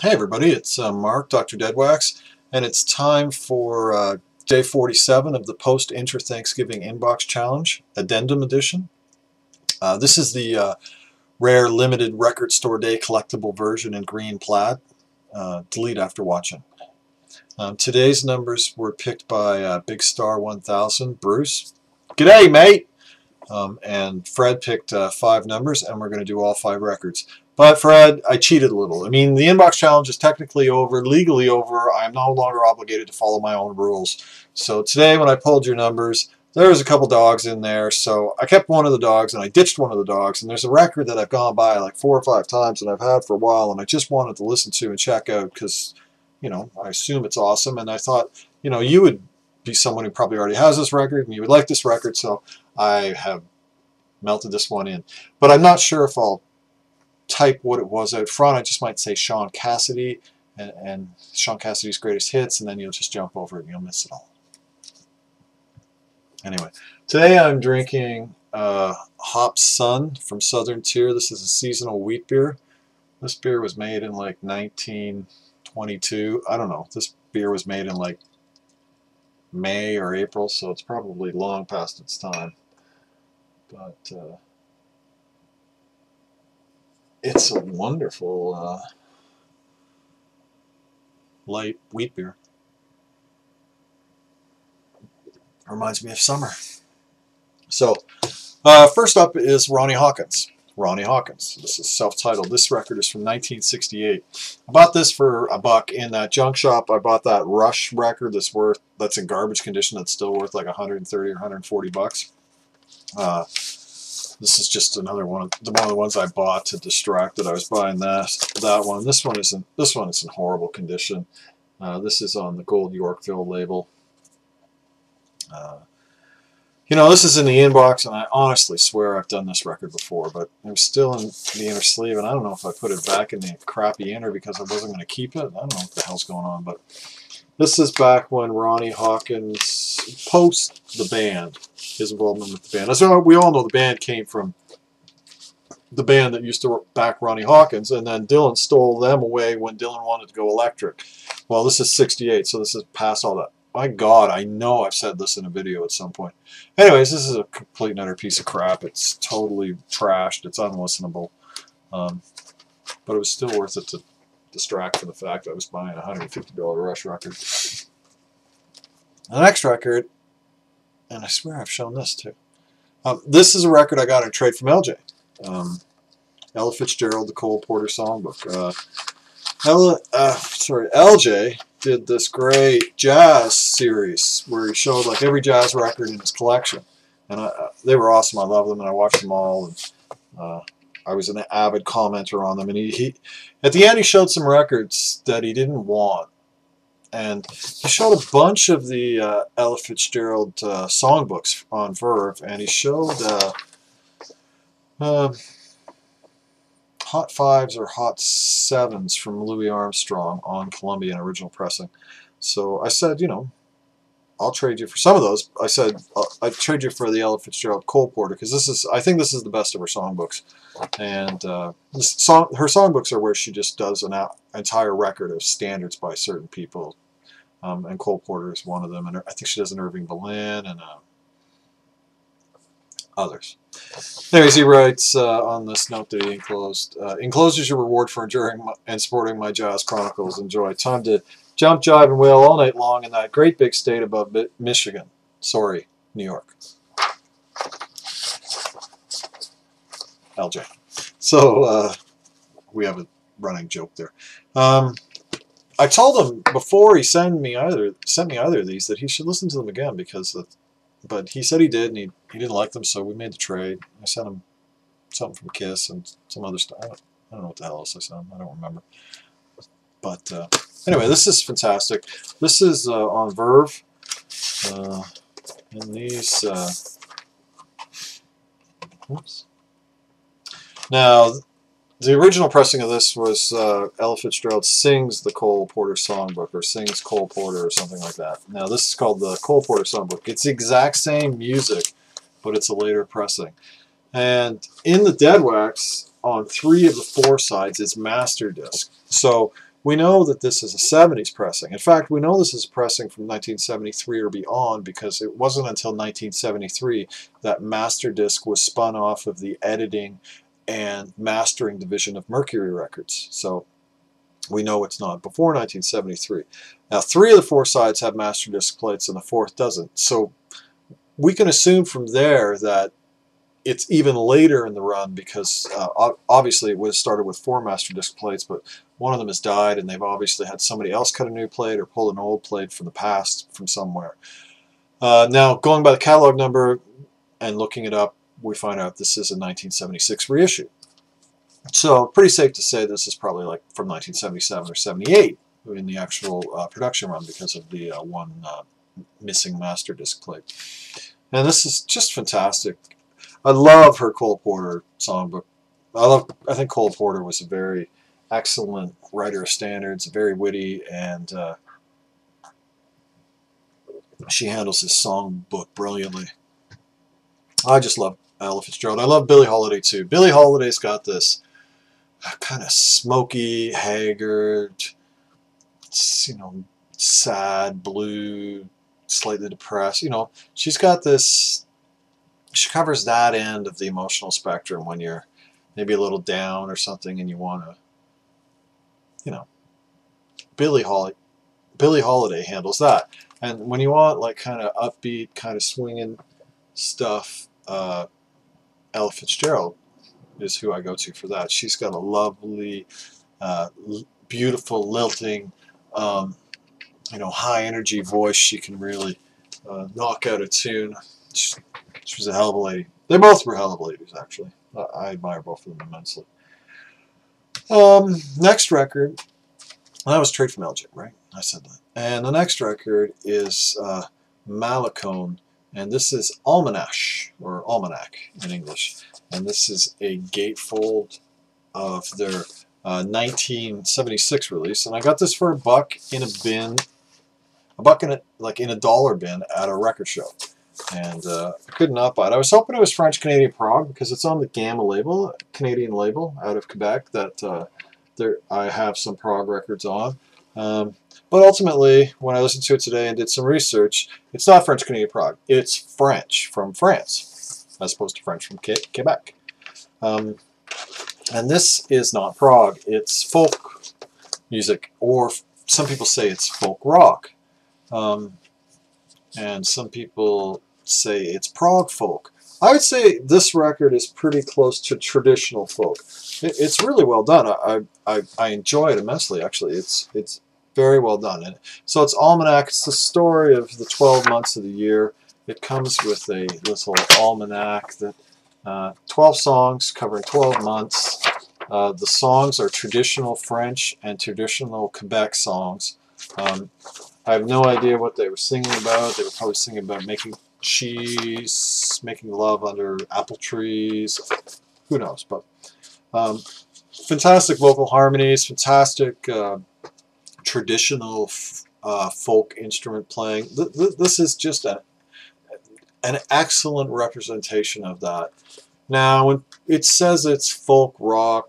Hey everybody, it's Mark, Dr. Deadwax, and it's time for day 47 of the post-inter-Thanksgiving inbox challenge, addendum edition. This is the rare limited record store day collectible version in green plaid. Delete after watching. Today's numbers were picked by Big Star 1000, Bruce. G'day, mate! And Fred picked 5 numbers, and we're going to do all 5 records. But Fred, I cheated a little. I mean, the inbox challenge is technically over, legally over. I'm no longer obligated to follow my own rules. So today when I pulled your numbers, there was a couple dogs in there. So I kept one of the dogs and I ditched one of the dogs. And there's a record that I've gone by like 4 or 5 times and I've had for a while. And I just wanted to listen to and check out because, you know, I assume it's awesome. And I thought, you know, you would be someone who probably already has this record and you would like this record. So I have melted this one in. But I'm not sure if I'll type what it was out front. I just might say Sean Cassidy and Sean Cassidy's greatest hits, and then you'll just jump over it and you'll miss it all. Anyway, today I'm drinking Hop Sun from Southern Tier. This is a seasonal wheat beer. This beer was made in like 1922. I don't know. This beer was made in like May or April, so it's probably long past its time. But it's a wonderful light wheat beer. Reminds me of summer. So, first up is Ronnie Hawkins. Ronnie Hawkins. This is self-titled. This record is from 1968. I bought this for $1 in that junk shop. I bought that Rush record that's in garbage condition that's still worth like 130 or 140 bucks. This is just another one of the ones I bought to distract it. I was buying that one. This one is in horrible condition. This is on the gold Yorkville label. You know, this is in the inbox, and I honestly swear I've done this record before, but it was still in the inner sleeve, and I don't know if I put it back in the crappy inner because I wasn't going to keep it. I don't know what the hell's going on, but this is back when Ronnie Hawkins post the band, his involvement with the band. So we all know the band came from the band that used to back Ronnie Hawkins, and then Dylan stole them away when Dylan wanted to go electric. Well, this is 68, so this is past all that. My God, I know I've said this in a video at some point. Anyways, this is a complete and utter piece of crap. It's totally trashed. It's unlistenable. But it was still worth it to distract from the fact that I was buying a $150 Rush record. The next record, and I swear I've shown this too. This is a record I got in trade from LJ. Ella Fitzgerald, the Cole Porter Songbook. LJ did this great jazz series where he showed like every jazz record in his collection, and they were awesome. I love them, and I watched them all. And I was an avid commenter on them. And he at the end he showed some records that he didn't want, and he showed a bunch of the Ella Fitzgerald songbooks on Verve, and he showed Hot 5s or Hot 7s from Louis Armstrong on Columbia original pressing. So I said, you know, I'll trade you for some of those. I said, I'd trade you for the Ella Fitzgerald Cole Porter, because I think this is the best of her songbooks. And her songbooks are where she just does an entire record of standards by certain people. And Cole Porter is one of them. And I think she does an Irving Berlin and others. Anyways, he writes on this note that he enclosed. Enclosed is your reward for enduring and supporting my jazz chronicles. Enjoy. Time to jump, jive, and wail all night long in that great big state above Michigan. Sorry, New York. LJ. So we have a running joke there. I told him before he sent me either of these that he should listen to them again because but he said he did, and he didn't like them, so we made the trade. I sent him something from Kiss and some other stuff. I don't know what the hell else I sent him. I don't remember. But anyway, this is fantastic. This is on Verve. And these... oops. Now, the original pressing of this was Ella Fitzgerald sings the Cole Porter Songbook, or sings Cole Porter, or something like that. Now, this is called the Cole Porter Songbook. It's the exact same music, but it's a later pressing. And in the Deadwax, on 3 of the 4 sides, it's master disc. So We know that this is a 70s pressing. In fact, we know this is a pressing from 1973 or beyond because it wasn't until 1973 that Masterdisc was spun off of the editing and mastering division of Mercury Records. So we know it's not before 1973. Now, 3 of the 4 sides have Masterdisc plates and the 4th doesn't. So we can assume from there that it's even later in the run because obviously it would have started with 4 Masterdisc plates, but one of them has died and they've obviously had somebody else cut a new plate or pull an old plate from the past from somewhere. Now, going by the catalog number and looking it up, we find out this is a 1976 reissue. So pretty safe to say this is probably like from 1977 or 78 in the actual production run because of the one missing Masterdisc plate. And this is just fantastic. I love her Cole Porter songbook. I think Cole Porter was a very excellent writer of standards, very witty, and she handles his songbook brilliantly. I just love Ella Fitzgerald. I love Billie Holiday too. Billie Holiday's got this kind of smoky, haggard, you know, sad, blue, slightly depressed. You know, she's got this. She covers that end of the emotional spectrum when you're maybe a little down or something and you want to, you know, Billie Holiday handles that. And when you want like kind of upbeat, kind of swinging stuff, Ella Fitzgerald is who I go to for that. She's got a lovely, beautiful, lilting, you know, high energy voice. She can really knock out a tune. She was a hell of a lady. They both were hell of ladies, actually. I admire both of them immensely. Next record, that was Trade from Elgin, right? I said that. And the next record is Malicorne, and this is Almanache, or Almanache in English. And this is a gatefold of their 1976 release. And I got this for $1 in a bin, in a dollar bin at a record show. And I could not buy it. I was hoping it was French-Canadian prog because it's on the Gamma label, Canadian label out of Quebec that I have some prog records on. But ultimately, when I listened to it today and did some research, it's not French-Canadian prog. It's French from France as opposed to French from Quebec. And this is not prog. It's folk music, or some people say it's folk rock. And some people say it's prog folk. I would say this record is pretty close to traditional folk. It's really well done. I enjoy it immensely, actually. It's very well done. And so it's Almanac. It's the story of the 12 months of the year. It comes with a little almanac that 12 songs covering 12 months. The songs are traditional French and traditional Quebec songs. I have no idea what they were singing about. They were probably singing about making cheese, making love under apple trees. Who knows? But fantastic vocal harmonies, fantastic traditional folk instrument playing. This is just an excellent representation of that. Now, when it says it's folk rock,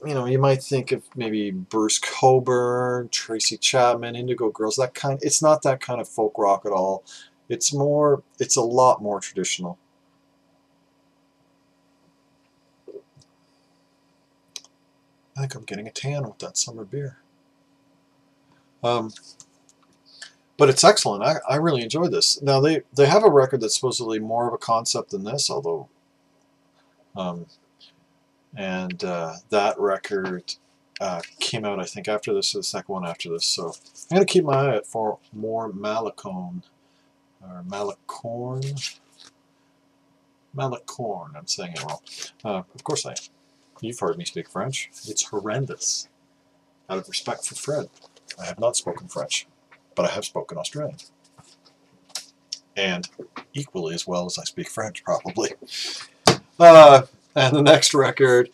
you know, you might think of maybe Bruce Cockburn, Tracy Chapman, Indigo Girls, that kind. It's not that kind of folk rock at all. It's a lot more traditional. I think I'm getting a tan with that summer beer. But it's excellent. I really enjoyed this. Now, they have a record that's supposedly more of a concept than this, although that record came out, I think, after this, or the second one after this. So I'm going to keep my eye out for more Malicorne, or Malicorne. Malicorne, I'm saying it wrong. Of course I am. You've heard me speak French. It's horrendous. Out of respect for Fred, I have not spoken French, but I have spoken Australian. And equally as well as I speak French, probably. And the next record,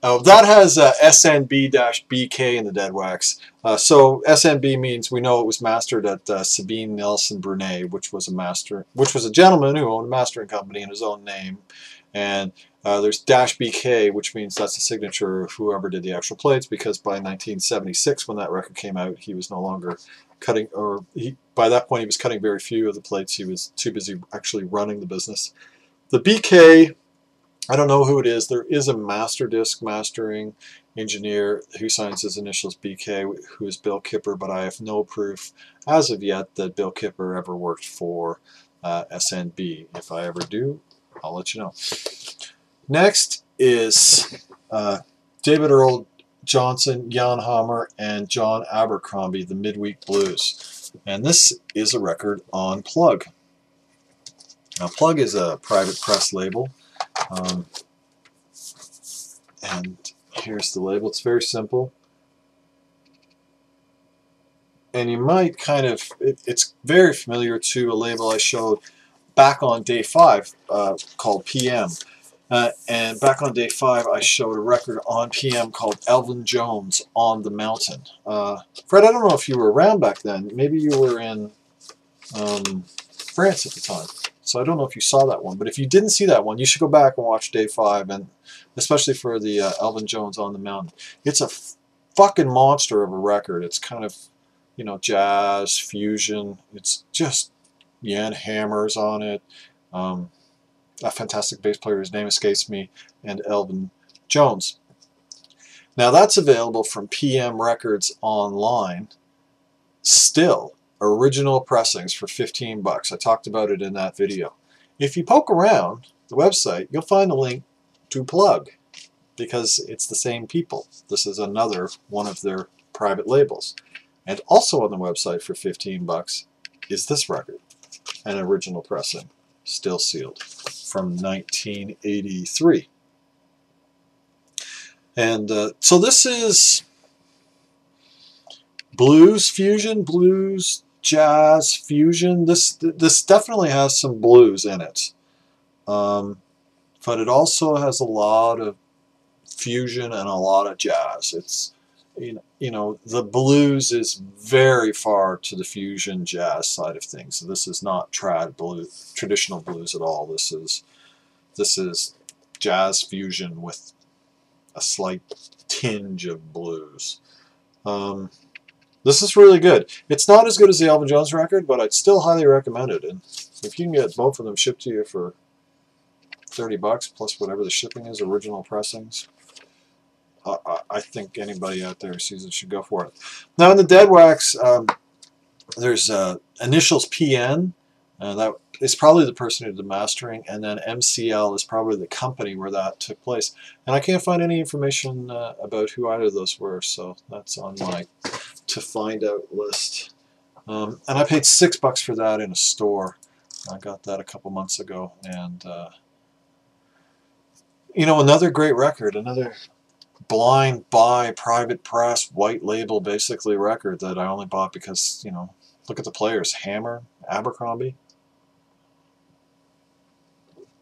that has SNB-BK in the Deadwax. So SNB means we know it was mastered at Sabine Nelson Brunet, which was a gentleman who owned a mastering company in his own name, And there's -BK, which means that's the signature of whoever did the actual plates, because by 1976, when that record came out, he was no longer cutting, or by that point he was cutting very few of the plates. He was too busy actually running the business. The BK, I don't know who it is. There is a master disc mastering engineer who signs his initials BK, who is Bill Kipper, but I have no proof as of yet that Bill Kipper ever worked for SNB. If I ever do, I'll let you know. Next is David Earle Johnson, Jan Hammer, and John Abercrombie, the Midweek Blues. And this is a record on Plug. Now, Plug is a private press label. And here's the label. It's very simple. And you might kind of, it's very familiar to a label I showed back on day 5 called PM. And back on day 5, I showed a record on PM called Elvin Jones on the Mountain. Fred, I don't know if you were around back then. Maybe you were in France at the time. So I don't know if you saw that one. But if you didn't see that one, you should go back and watch day 5, and especially for the Elvin Jones on the Mountain. It's a fucking monster of a record. It's kind of, you know, jazz, fusion. It's just Jan Hammer's on it. A fantastic bass player, his name escapes me, and Elvin Jones. Now that's available from PM Records online. Still, original pressings for 15 bucks. I talked about it in that video. If you poke around the website, you'll find a link to Plug, because it's the same people. This is another one of their private labels. And also on the website for 15 bucks is this record, an original pressing, still sealed, from 1983. And so this is blues fusion, blues jazz fusion. This definitely has some blues in it, but it also has a lot of fusion and a lot of jazz. It's, you know, the blues is very far to the fusion jazz side of things. So this is not traditional blues at all. This is jazz fusion with a slight tinge of blues. This is really good. It's not as good as the Elvin Jones record, but I'd still highly recommend it. And if you can get both of them shipped to you for 30 bucks plus whatever the shipping is, original pressings, I think anybody out there who sees it should go for it. Now in the Deadwax's, there's initials PN. That is probably the person who did the mastering, and then MCL is probably the company where that took place. And I can't find any information about who either of those were, so that's on my to find out list. And I paid $6 for that in a store. I got that a couple months ago, and you know, another great record, another blind buy, private press, white label, basically record that I only bought because, you know, look at the players: Hammer, Abercrombie,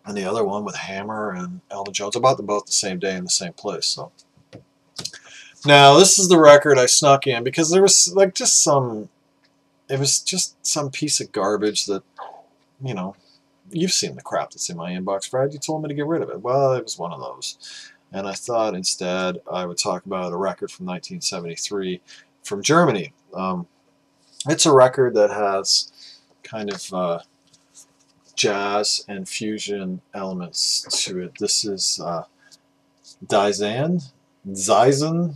and the other one with Hammer and Elvin Jones. I bought them both the same day in the same place. So now this is the record I snuck in because there was like just some, it was just some piece of garbage that, you know, you've seen the crap that's in my inbox, Fred. You told me to get rid of it. Well, it was one of those. And I thought instead I would talk about a record from 1973 from Germany. It's a record that has kind of jazz and fusion elements to it. This is Dzyan, Dzyan,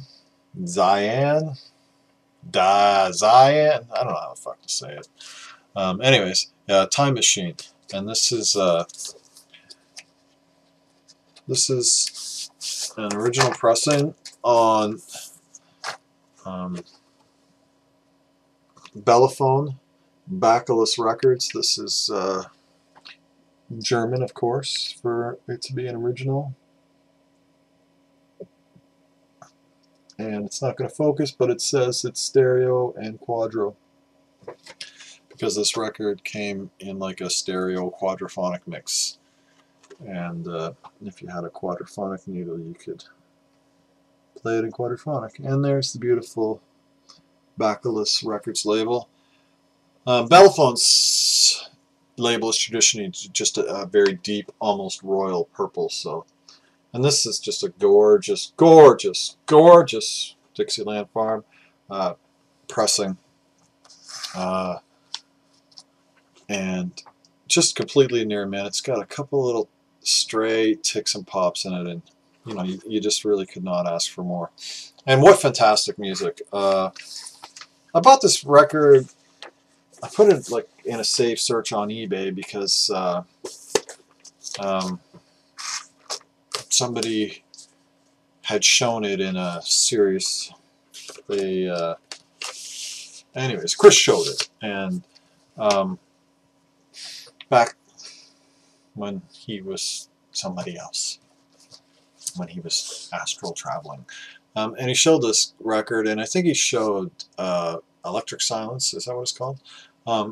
I don't know how the fuck to say it. Anyways, Time Machine, and this is an original pressing on Bellophone, Bacillus Records. This is German, of course, for it to be an original. And it's not going to focus, but it says it's stereo and quadro, because this record came in like a stereo quadraphonic mix. And if you had a quadraphonic needle, you could play it in quadraphonic. And there's the beautiful Bacillus Records label. Bellophone's label is traditionally just a very deep, almost royal purple. So, and this is just a gorgeous, gorgeous, gorgeous Dixieland Farm pressing, and just completely near mint. It's got a couple little stray ticks and pops in it, and you know, you just really could not ask for more. And what fantastic music! I bought this record. I put it like in a safe search on eBay because somebody had shown it in a series. Anyways, Chris showed it, and back when he was somebody else, when he was astral traveling, and he showed this record, and I think he showed Electric Silence, is that what it's called,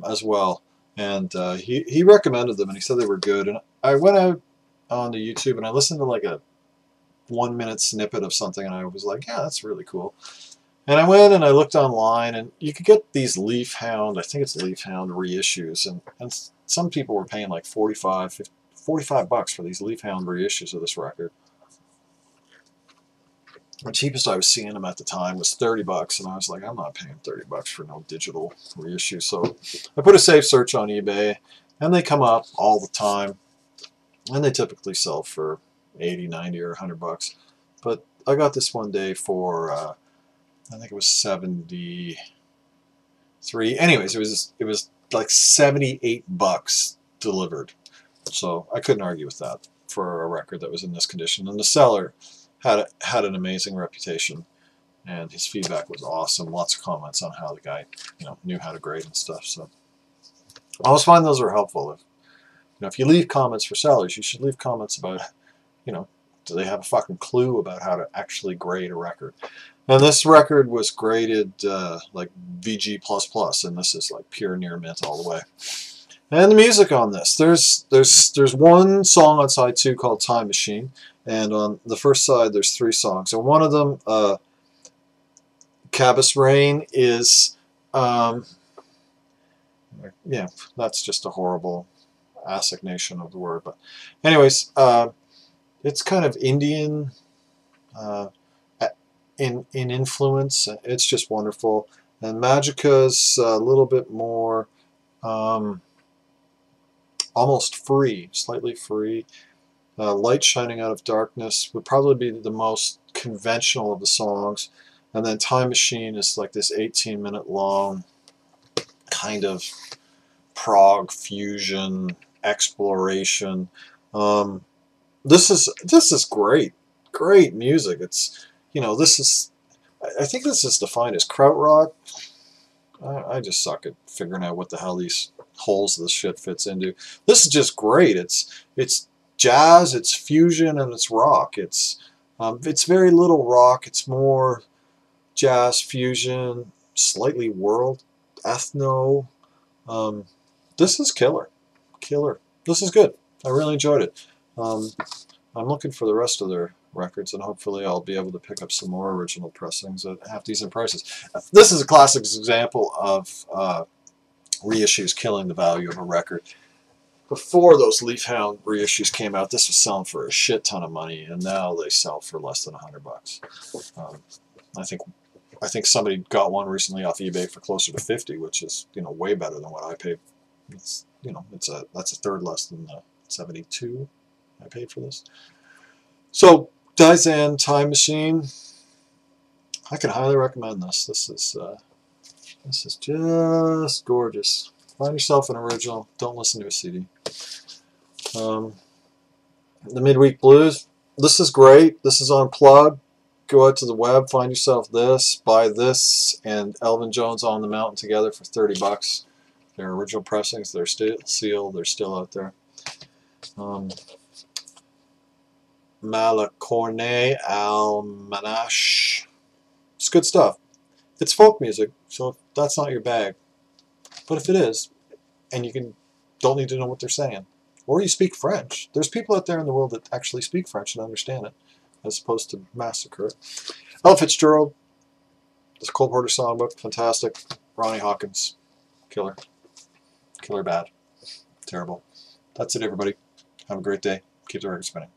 as well, and he recommended them, and he said they were good, and I went out onto YouTube and I listened to like a 1-minute snippet of something, and I was like, yeah, that's really cool. And I went and I looked online, and you could get these Leaf Hound, I think it's Leaf Hound reissues, and some people were paying like $45 bucks for these Leaf Hound reissues of this record. The cheapest I was seeing them at the time was 30 bucks, and I was like, I'm not paying 30 bucks for no digital reissue. So I put a safe search on eBay, and they come up all the time, and they typically sell for 80, 90, or 100 bucks. But I got this one day for I think it was 73. Anyways, it was like 78 bucks delivered. So I couldn't argue with that for a record that was in this condition. And the seller had an amazing reputation, and his feedback was awesome. Lots of comments on how the guy, you know, knew how to grade and stuff. So I always find those are helpful. If you leave comments for sellers, you should leave comments about, you know, do they have a fucking clue about how to actually grade a record? And this record was graded like VG++, and this is like pure near mint all the way. And the music on this, there's one song on side 2 called Time Machine, and on the first side there's 3 songs. And one of them, Cabas Rain, is, yeah, that's just a horrible assignation of the word. But anyways, it's kind of Indian in influence. It's just wonderful. And Magica's a little bit more almost free, slightly free. Light Shining Out of Darkness would probably be the most conventional of the songs. And then Time Machine is like this 18-minute long kind of prog fusion exploration. This is great music. It's, you know, I think this is defined as krautrock. I just suck at figuring out what the hell these holes this shit fits into. This is just great. It's jazz, it's fusion, and it's rock. It's very little rock. It's more jazz fusion, slightly world ethno. This is killer. This is good. I really enjoyed it. I'm looking for the rest of their records, and hopefully I'll be able to pick up some more original pressings at half decent prices. This is a classic example of reissues killing the value of a record. Before those Leaf Hound reissues came out, this was selling for a shit ton of money, and now they sell for less than 100 bucks. I think somebody got one recently off eBay for closer to 50, which is, you know, way better than what I paid. It's, you know, that's a third less than the 72 I paid for this. So Dzyan Time Machine, I can highly recommend this. This is just gorgeous. Find yourself an original. Don't listen to a CD. The Midweek Blues. This is great. This is unplugged. Go out to the web, find yourself this, buy this, and Elvin Jones on the Mountain together for 30 bucks. They're original pressings. They're still sealed. They're still out there. Malicorne, Almanache. It's good stuff. It's folk music, so that's not your bag. But if it is, and you don't need to know what they're saying, or you speak French. There's people out there in the world that actually speak French and understand it, as opposed to massacre it. Earle Fitzgerald, this Cole Porter Songbook, fantastic. Ronnie Hawkins, killer bad. Terrible. That's it, everybody. Have a great day. Keep the record spinning.